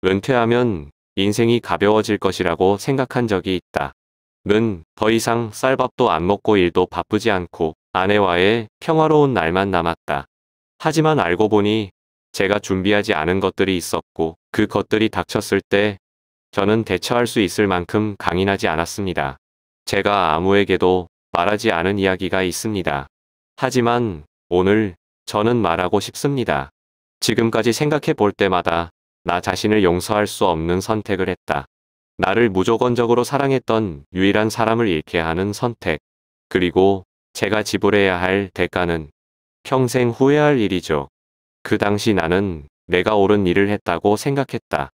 은퇴하면 인생이 가벼워질 것이라고 생각한 적이 있다. 는 더 이상 쌀밥도 안 먹고 일도 바쁘지 않고 아내와의 평화로운 날만 남았다. 하지만 알고 보니 제가 준비하지 않은 것들이 있었고 그 것들이 닥쳤을 때 저는 대처할 수 있을 만큼 강인하지 않았습니다. 제가 아무에게도 말하지 않은 이야기가 있습니다. 하지만 오늘 저는 말하고 싶습니다. 지금까지 생각해 볼 때마다 나 자신을 용서할 수 없는 선택을 했다. 나를 무조건적으로 사랑했던 유일한 사람을 잃게 하는 선택. 그리고 제가 지불해야 할 대가는 평생 후회할 일이죠. 그 당시 나는 내가 옳은 일을 했다고 생각했다.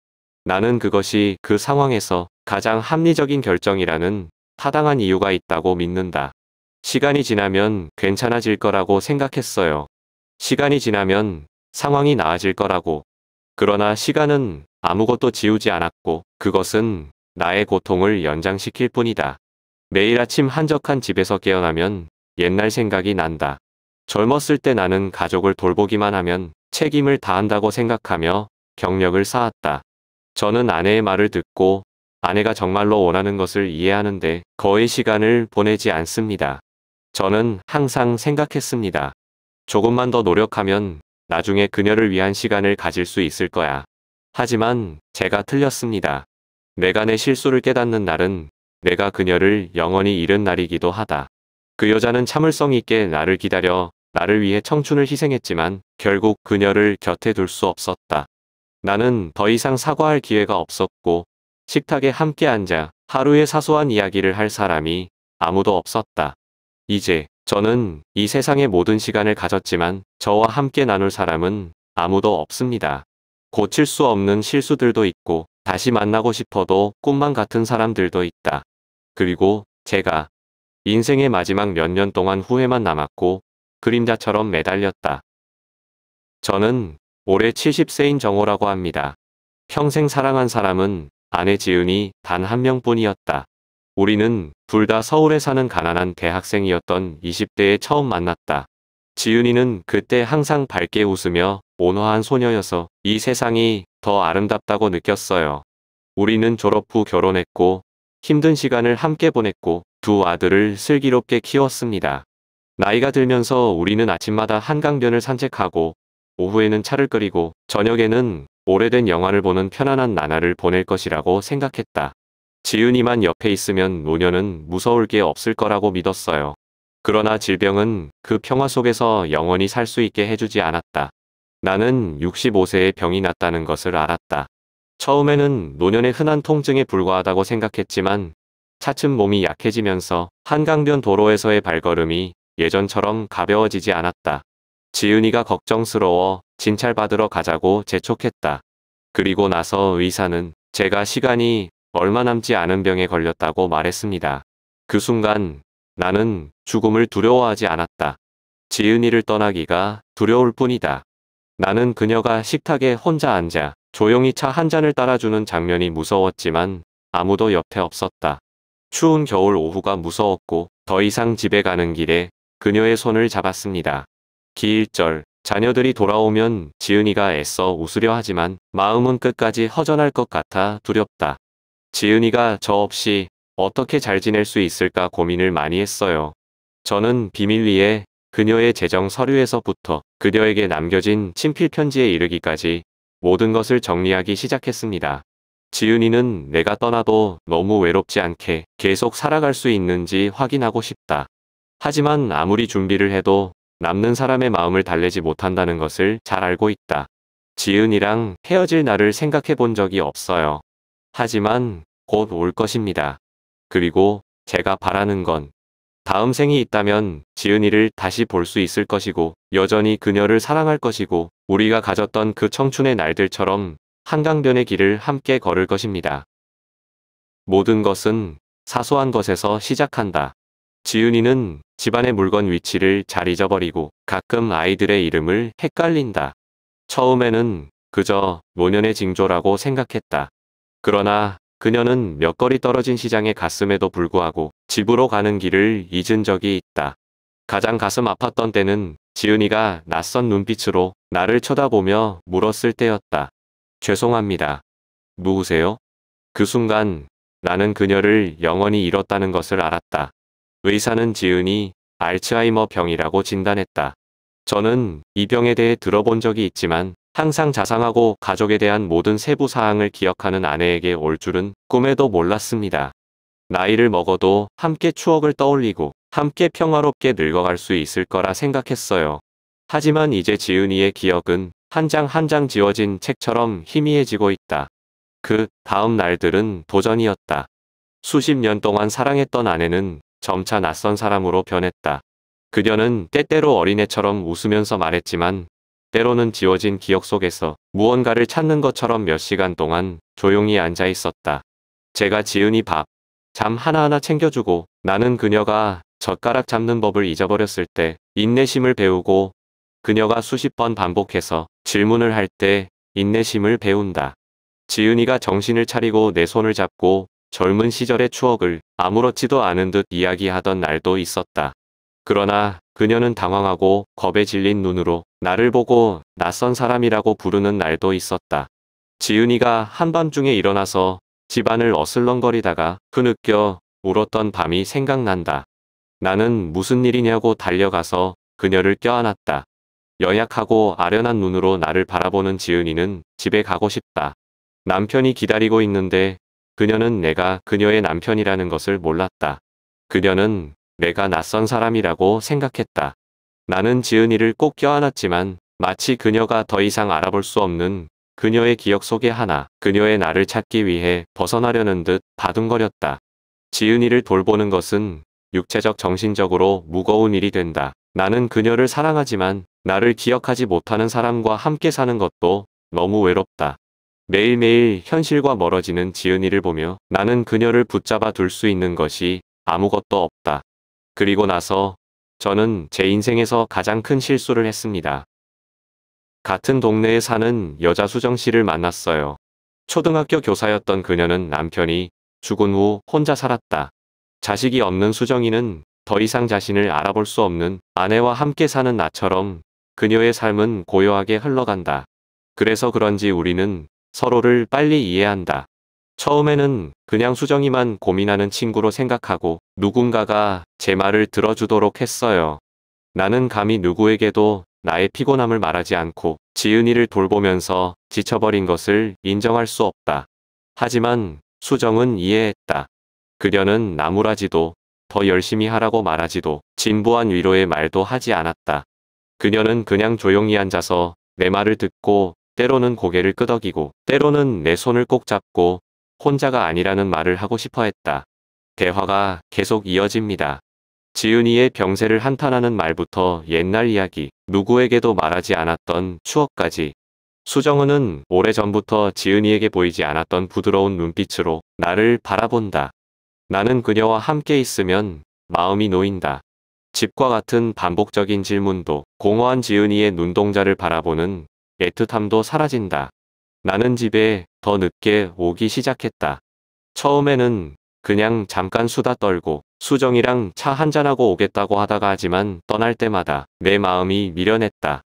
나는 그것이 그 상황에서 가장 합리적인 결정이라는 타당한 이유가 있다고 믿는다. 시간이 지나면 괜찮아질 거라고 생각했어요. 시간이 지나면 상황이 나아질 거라고. 그러나 시간은 아무것도 지우지 않았고 그것은 나의 고통을 연장시킬 뿐이다. 매일 아침 한적한 집에서 깨어나면 옛날 생각이 난다. 젊었을 때 나는 가족을 돌보기만 하면 책임을 다한다고 생각하며 경력을 쌓았다. 저는 아내의 말을 듣고 아내가 정말로 원하는 것을 이해하는데 거의 시간을 보내지 않습니다. 저는 항상 생각했습니다. 조금만 더 노력하면 나중에 그녀를 위한 시간을 가질 수 있을 거야. 하지만 제가 틀렸습니다. 내가 내 실수를 깨닫는 날은 내가 그녀를 영원히 잃은 날이기도 하다. 그 여자는 참을성 있게 나를 기다려 나를 위해 청춘을 희생했지만 결국 그녀를 곁에 둘 수 없었다. 나는 더 이상 사과할 기회가 없었고 식탁에 함께 앉아 하루의 사소한 이야기를 할 사람이 아무도 없었다. 이제 저는 이 세상의 모든 시간을 가졌지만 저와 함께 나눌 사람은 아무도 없습니다. 고칠 수 없는 실수들도 있고 다시 만나고 싶어도 꿈만 같은 사람들도 있다. 그리고 제가 인생의 마지막 몇 년 동안 후회만 남았고 그림자처럼 매달렸다. 저는 올해 70세인 정호라고 합니다. 평생 사랑한 사람은 아내 지은이 단 한 명뿐이었다. 우리는 둘 다 서울에 사는 가난한 대학생이었던 20대에 처음 만났다. 지은이는 그때 항상 밝게 웃으며 온화한 소녀여서 이 세상이 더 아름답다고 느꼈어요. 우리는 졸업 후 결혼했고 힘든 시간을 함께 보냈고 두 아들을 슬기롭게 키웠습니다. 나이가 들면서 우리는 아침마다 한강변을 산책하고 오후에는 차를 끓이고 저녁에는 오래된 영화를 보는 편안한 나날을 보낼 것이라고 생각했다. 지은이만 옆에 있으면 노년은 무서울 게 없을 거라고 믿었어요. 그러나 질병은 그 평화 속에서 영원히 살 수 있게 해주지 않았다. 나는 65세에 병이 났다는 것을 알았다. 처음에는 노년의 흔한 통증에 불과하다고 생각했지만 차츰 몸이 약해지면서 한강변 도로에서의 발걸음이 예전처럼 가벼워지지 않았다. 지은이가 걱정스러워 진찰받으러 가자고 재촉했다. 그리고 나서 의사는 제가 시간이 얼마 남지 않은 병에 걸렸다고 말했습니다. 그 순간 나는 죽음을 두려워하지 않았다. 지은이를 떠나기가 두려울 뿐이다. 나는 그녀가 식탁에 혼자 앉아 조용히 차 한 잔을 따라주는 장면이 무서웠지만 아무도 옆에 없었다. 추운 겨울 오후가 무서웠고 더 이상 집에 가는 길에 그녀의 손을 잡았습니다. 기일절, 자녀들이 돌아오면 지은이가 애써 웃으려 하지만 마음은 끝까지 허전할 것 같아 두렵다. 지은이가 저 없이 어떻게 잘 지낼 수 있을까 고민을 많이 했어요. 저는 비밀리에 그녀의 재정 서류에서부터 그녀에게 남겨진 친필 편지에 이르기까지 모든 것을 정리하기 시작했습니다. 지은이는 내가 떠나도 너무 외롭지 않게 계속 살아갈 수 있는지 확인하고 싶다. 하지만 아무리 준비를 해도 남는 사람의 마음을 달래지 못한다는 것을 잘 알고 있다. 지은이랑 헤어질 날을 생각해 본 적이 없어요. 하지만 곧 올 것입니다. 그리고 제가 바라는 건 다음 생이 있다면 지은이를 다시 볼 수 있을 것이고 여전히 그녀를 사랑할 것이고 우리가 가졌던 그 청춘의 날들처럼 한강변의 길을 함께 걸을 것입니다. 모든 것은 사소한 것에서 시작한다. 지은이는 집안의 물건 위치를 잘 잊어버리고 가끔 아이들의 이름을 헷갈린다. 처음에는 그저 노년의 징조라고 생각했다. 그러나 그녀는 몇 거리 떨어진 시장에 갔음에도 불구하고 집으로 가는 길을 잊은 적이 있다. 가장 가슴 아팠던 때는 지은이가 낯선 눈빛으로 나를 쳐다보며 물었을 때였다. 죄송합니다. 누구세요? 그 순간 나는 그녀를 영원히 잃었다는 것을 알았다. 의사는 지은이 알츠하이머 병이라고 진단했다. 저는 이 병에 대해 들어본 적이 있지만 항상 자상하고 가족에 대한 모든 세부 사항을 기억하는 아내에게 올 줄은 꿈에도 몰랐습니다. 나이를 먹어도 함께 추억을 떠올리고 함께 평화롭게 늙어갈 수 있을 거라 생각했어요. 하지만 이제 지은이의 기억은 한 장 한 장 지워진 책처럼 희미해지고 있다. 그 다음 날들은 도전이었다. 수십 년 동안 사랑했던 아내는 점차 낯선 사람으로 변했다. 그녀는 때때로 어린애처럼 웃으면서 말했지만 때로는 지워진 기억 속에서 무언가를 찾는 것처럼 몇 시간 동안 조용히 앉아 있었다. 제가 지은이 밥, 잠 하나하나 챙겨주고 나는 그녀가 젓가락 잡는 법을 잊어버렸을 때 인내심을 배우고 그녀가 수십 번 반복해서 질문을 할 때 인내심을 배운다. 지은이가 정신을 차리고 내 손을 잡고 젊은 시절의 추억을 아무렇지도 않은 듯 이야기하던 날도 있었다. 그러나 그녀는 당황하고 겁에 질린 눈으로 나를 보고 낯선 사람이라고 부르는 날도 있었다. 지은이가 한밤중에 일어나서 집안을 어슬렁거리다가 흐느껴 울었던 밤이 생각난다. 나는 무슨 일이냐고 달려가서 그녀를 껴안았다. 연약하고 아련한 눈으로 나를 바라보는 지은이는 집에 가고 싶다. 남편이 기다리고 있는데 그녀는 내가 그녀의 남편이라는 것을 몰랐다. 그녀는 내가 낯선 사람이라고 생각했다. 나는 지은이를 꼭 껴안았지만 마치 그녀가 더 이상 알아볼 수 없는 그녀의 기억 속의 하나, 그녀의 나를 찾기 위해 벗어나려는 듯 바둥거렸다. 지은이를 돌보는 것은 육체적 정신적으로 무거운 일이 된다. 나는 그녀를 사랑하지만 나를 기억하지 못하는 사람과 함께 사는 것도 너무 외롭다. 매일매일 현실과 멀어지는 지은이를 보며 나는 그녀를 붙잡아 둘 수 있는 것이 아무것도 없다. 그리고 나서 저는 제 인생에서 가장 큰 실수를 했습니다. 같은 동네에 사는 여자 수정 씨를 만났어요. 초등학교 교사였던 그녀는 남편이 죽은 후 혼자 살았다. 자식이 없는 수정이는 더 이상 자신을 알아볼 수 없는 아내와 함께 사는 나처럼 그녀의 삶은 고요하게 흘러간다. 그래서 그런지 우리는 서로를 빨리 이해한다. 처음에는 그냥 수정이만 고민하는 친구로 생각하고 누군가가 제 말을 들어주도록 했어요. 나는 감히 누구에게도 나의 피곤함을 말하지 않고 지은이를 돌보면서 지쳐버린 것을 인정할 수 없다. 하지만 수정은 이해했다. 그녀는 나무라지도 더 열심히 하라고 말하지도 진부한 위로의 말도 하지 않았다. 그녀는 그냥 조용히 앉아서 내 말을 듣고 때로는 고개를 끄덕이고 때로는 내 손을 꼭 잡고 혼자가 아니라는 말을 하고 싶어 했다. 대화가 계속 이어집니다. 지은이의 병세를 한탄하는 말부터 옛날 이야기, 누구에게도 말하지 않았던 추억까지. 수정은은 오래전부터 지은이에게 보이지 않았던 부드러운 눈빛으로 나를 바라본다. 나는 그녀와 함께 있으면 마음이 놓인다. 집과 같은 반복적인 질문도 공허한 지은이의 눈동자를 바라보는 애틋함도 사라진다. 나는 집에 더 늦게 오기 시작했다. 처음에는 그냥 잠깐 수다 떨고 수정이랑 차 한잔하고 오겠다고 하다가 하지만 떠날 때마다 내 마음이 미련했다.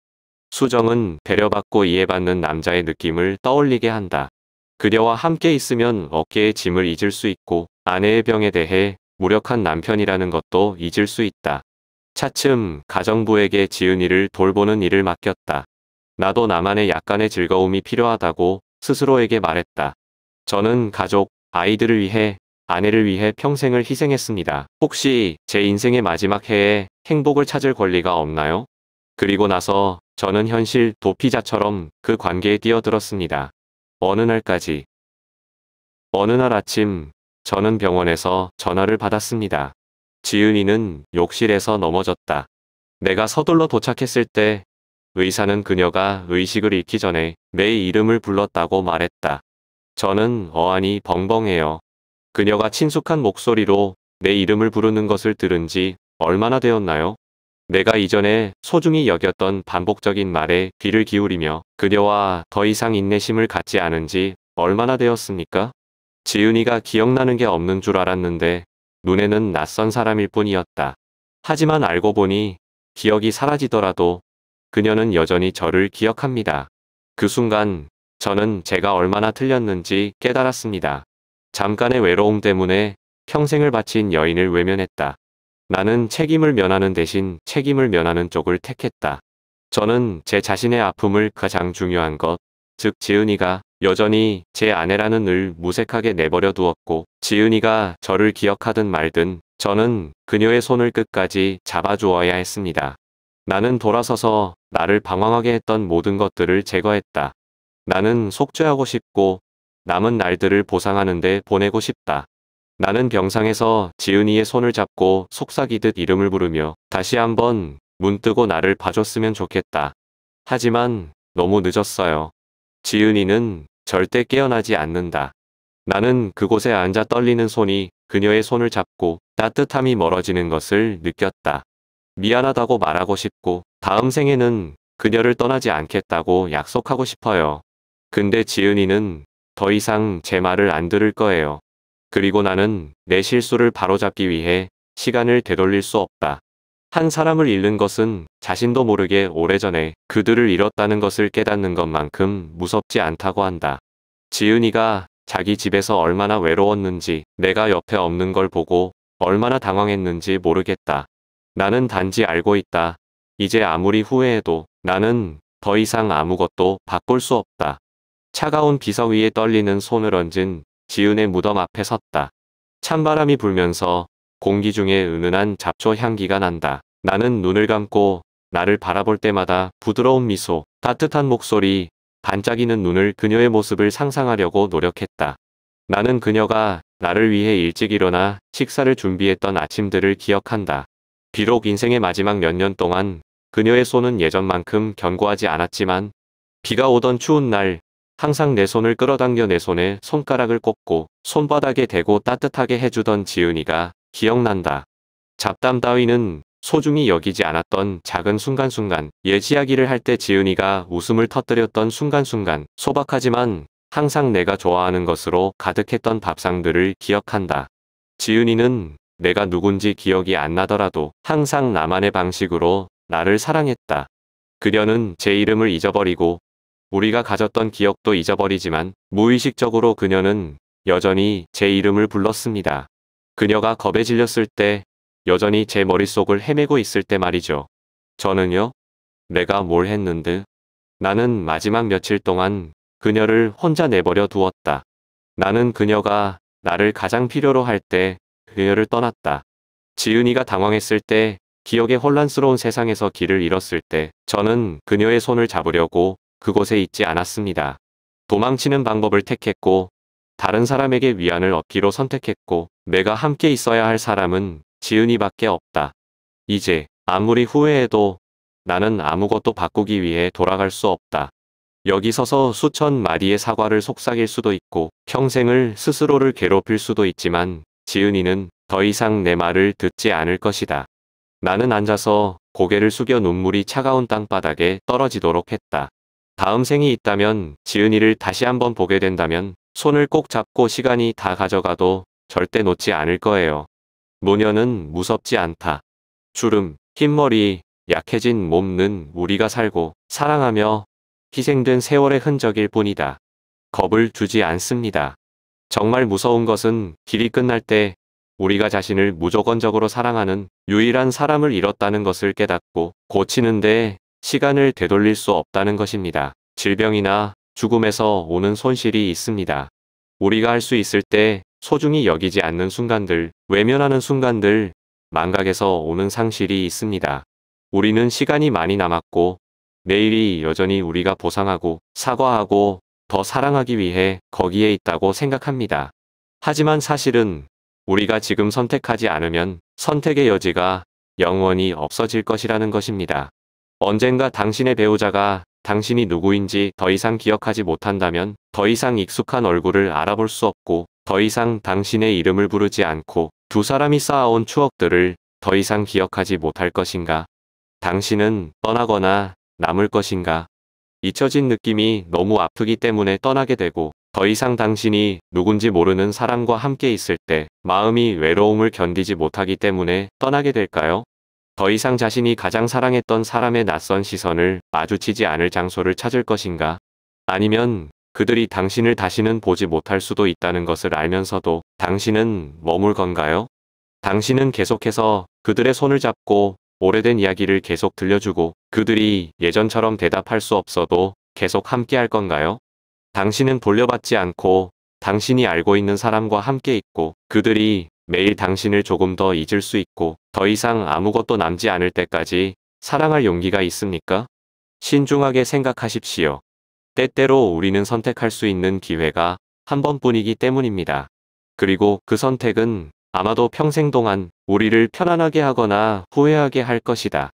수정은 배려받고 이해받는 남자의 느낌을 떠올리게 한다. 그녀와 함께 있으면 어깨의 짐을 잊을 수 있고 아내의 병에 대해 무력한 남편이라는 것도 잊을 수 있다. 차츰 가정부에게 지은이를 돌보는 일을 맡겼다. 나도 나만의 약간의 즐거움이 필요하다고 스스로에게 말했다. 저는 가족, 아이들을 위해, 아내를 위해 평생을 희생했습니다. 혹시 제 인생의 마지막 해에 행복을 찾을 권리가 없나요? 그리고 나서 저는 현실 도피자처럼 그 관계에 뛰어들었습니다. 어느 날까지. 어느 날 아침, 저는 병원에서 전화를 받았습니다. 지은이는 욕실에서 넘어졌다. 내가 서둘러 도착했을 때 의사는 그녀가 의식을 잃기 전에 내 이름을 불렀다고 말했다. 저는 어안이 벙벙해요. 그녀가 친숙한 목소리로 내 이름을 부르는 것을 들은 지 얼마나 되었나요? 내가 이전에 소중히 여겼던 반복적인 말에 귀를 기울이며 그녀와 더 이상 인내심을 갖지 않은 지 얼마나 되었습니까? 지은이가 기억나는 게 없는 줄 알았는데 눈에는 낯선 사람일 뿐이었다. 하지만 알고 보니 기억이 사라지더라도 그녀는 여전히 저를 기억합니다. 그 순간 저는 제가 얼마나 틀렸는지 깨달았습니다. 잠깐의 외로움 때문에 평생을 바친 여인을 외면했다. 나는 책임을 면하는 대신 책임을 면하는 쪽을 택했다. 저는 제 자신의 아픔을 가장 중요한 것, 즉 지은이가 여전히 제 아내라는 을 무색하게 내버려 두었고, 지은이가 저를 기억하든 말든 저는 그녀의 손을 끝까지 잡아주어야 했습니다. 나는 돌아서서 나를 방황하게 했던 모든 것들을 제거했다. 나는 속죄하고 싶고 남은 날들을 보상하는 데 보내고 싶다. 나는 병상에서 지은이의 손을 잡고 속삭이듯 이름을 부르며 다시 한번 문 뜨고 나를 봐줬으면 좋겠다. 하지만 너무 늦었어요. 지은이는 절대 깨어나지 않는다. 나는 그곳에 앉아 떨리는 손이 그녀의 손을 잡고 따뜻함이 멀어지는 것을 느꼈다. 미안하다고 말하고 싶고 다음 생에는 그녀를 떠나지 않겠다고 약속하고 싶어요. 근데 지은이는 더 이상 제 말을 안 들을 거예요. 그리고 나는 내 실수를 바로잡기 위해 시간을 되돌릴 수 없다. 한 사람을 잃는 것은 자신도 모르게 오래전에 그들을 잃었다는 것을 깨닫는 것만큼 무섭지 않다고 한다. 지은이가 자기 집에서 얼마나 외로웠는지 내가 옆에 없는 걸 보고 얼마나 당황했는지 모르겠다. 나는 단지 알고 있다. 이제 아무리 후회해도 나는 더 이상 아무것도 바꿀 수 없다. 차가운 비석 위에 떨리는 손을 얹은 지은의 무덤 앞에 섰다. 찬바람이 불면서 공기 중에 은은한 잡초 향기가 난다. 나는 눈을 감고 나를 바라볼 때마다 부드러운 미소, 따뜻한 목소리, 반짝이는 눈을 그녀의 모습을 상상하려고 노력했다. 나는 그녀가 나를 위해 일찍 일어나 식사를 준비했던 아침들을 기억한다. 비록 인생의 마지막 몇 년 동안 그녀의 손은 예전만큼 견고하지 않았지만 비가 오던 추운 날 항상 내 손을 끌어당겨 내 손에 손가락을 꽂고 손바닥에 대고 따뜻하게 해주던 지은이가 기억난다. 잡담 따위는 소중히 여기지 않았던 작은 순간순간, 옛 이야기를 할 때 지은이가 웃음을 터뜨렸던 순간순간, 소박하지만 항상 내가 좋아하는 것으로 가득했던 밥상들을 기억한다. 지은이는 내가 누군지 기억이 안 나더라도 항상 나만의 방식으로 나를 사랑했다. 그녀는 제 이름을 잊어버리고 우리가 가졌던 기억도 잊어버리지만 무의식적으로 그녀는 여전히 제 이름을 불렀습니다. 그녀가 겁에 질렸을 때, 여전히 제 머릿속을 헤매고 있을 때 말이죠. 저는요? 내가 뭘 했는데? 나는 마지막 며칠 동안 그녀를 혼자 내버려 두었다. 나는 그녀가 나를 가장 필요로 할 때 그녀를 떠났다. 지은이가 당황했을 때, 기억의 혼란스러운 세상에서 길을 잃었을 때, 저는 그녀의 손을 잡으려고 그곳에 있지 않았습니다. 도망치는 방법을 택했고, 다른 사람에게 위안을 얻기로 선택했고, 내가 함께 있어야 할 사람은 지은이밖에 없다. 이제 아무리 후회해도 나는 아무것도 바꾸기 위해 돌아갈 수 없다. 여기 서서 수천 마디의 사과를 속삭일 수도 있고 평생을 스스로를 괴롭힐 수도 있지만 지은이는 더 이상 내 말을 듣지 않을 것이다. 나는 앉아서 고개를 숙여 눈물이 차가운 땅바닥에 떨어지도록 했다. 다음 생이 있다면, 지은이를 다시 한번 보게 된다면 손을 꼭 잡고 시간이 다 가져가도 절대 놓지 않을 거예요. 노년은 무섭지 않다. 주름, 흰머리, 약해진 몸은 우리가 살고 사랑하며 희생된 세월의 흔적일 뿐이다. 겁을 주지 않습니다. 정말 무서운 것은 길이 끝날 때 우리가 자신을 무조건적으로 사랑하는 유일한 사람을 잃었다는 것을 깨닫고 고치는데 시간을 되돌릴 수 없다는 것입니다. 질병이나 죽음에서 오는 손실이 있습니다. 우리가 할 수 있을 때 소중히 여기지 않는 순간들, 외면하는 순간들, 망각에서 오는 상실이 있습니다. 우리는 시간이 많이 남았고 내일이 여전히 우리가 보상하고 사과하고 더 사랑하기 위해 거기에 있다고 생각합니다. 하지만 사실은 우리가 지금 선택하지 않으면 선택의 여지가 영원히 없어질 것이라는 것입니다. 언젠가 당신의 배우자가 당신이 누구인지 더 이상 기억하지 못한다면 더 이상 익숙한 얼굴을 알아볼 수 없고 더 이상 당신의 이름을 부르지 않고 두 사람이 쌓아온 추억들을 더 이상 기억하지 못할 것인가? 당신은 떠나거나 남을 것인가? 잊혀진 느낌이 너무 아프기 때문에 떠나게 되고 더 이상 당신이 누군지 모르는 사람과 함께 있을 때 마음이 외로움을 견디지 못하기 때문에 떠나게 될까요? 더 이상 자신이 가장 사랑했던 사람의 낯선 시선을 마주치지 않을 장소를 찾을 것인가? 아니면 그들이 당신을 다시는 보지 못할 수도 있다는 것을 알면서도 당신은 머물 건가요? 당신은 계속해서 그들의 손을 잡고 오래된 이야기를 계속 들려주고 그들이 예전처럼 대답할 수 없어도 계속 함께할 건가요? 당신은 돌려받지 않고 당신이 알고 있는 사람과 함께 있고 그들이 매일 당신을 조금 더 잊을 수 있고 더 이상 아무것도 남지 않을 때까지 사랑할 용기가 있습니까? 신중하게 생각하십시오. 때때로 우리는 선택할 수 있는 기회가 한 번뿐이기 때문입니다. 그리고 그 선택은 아마도 평생 동안 우리를 편안하게 하거나 후회하게 할 것이다.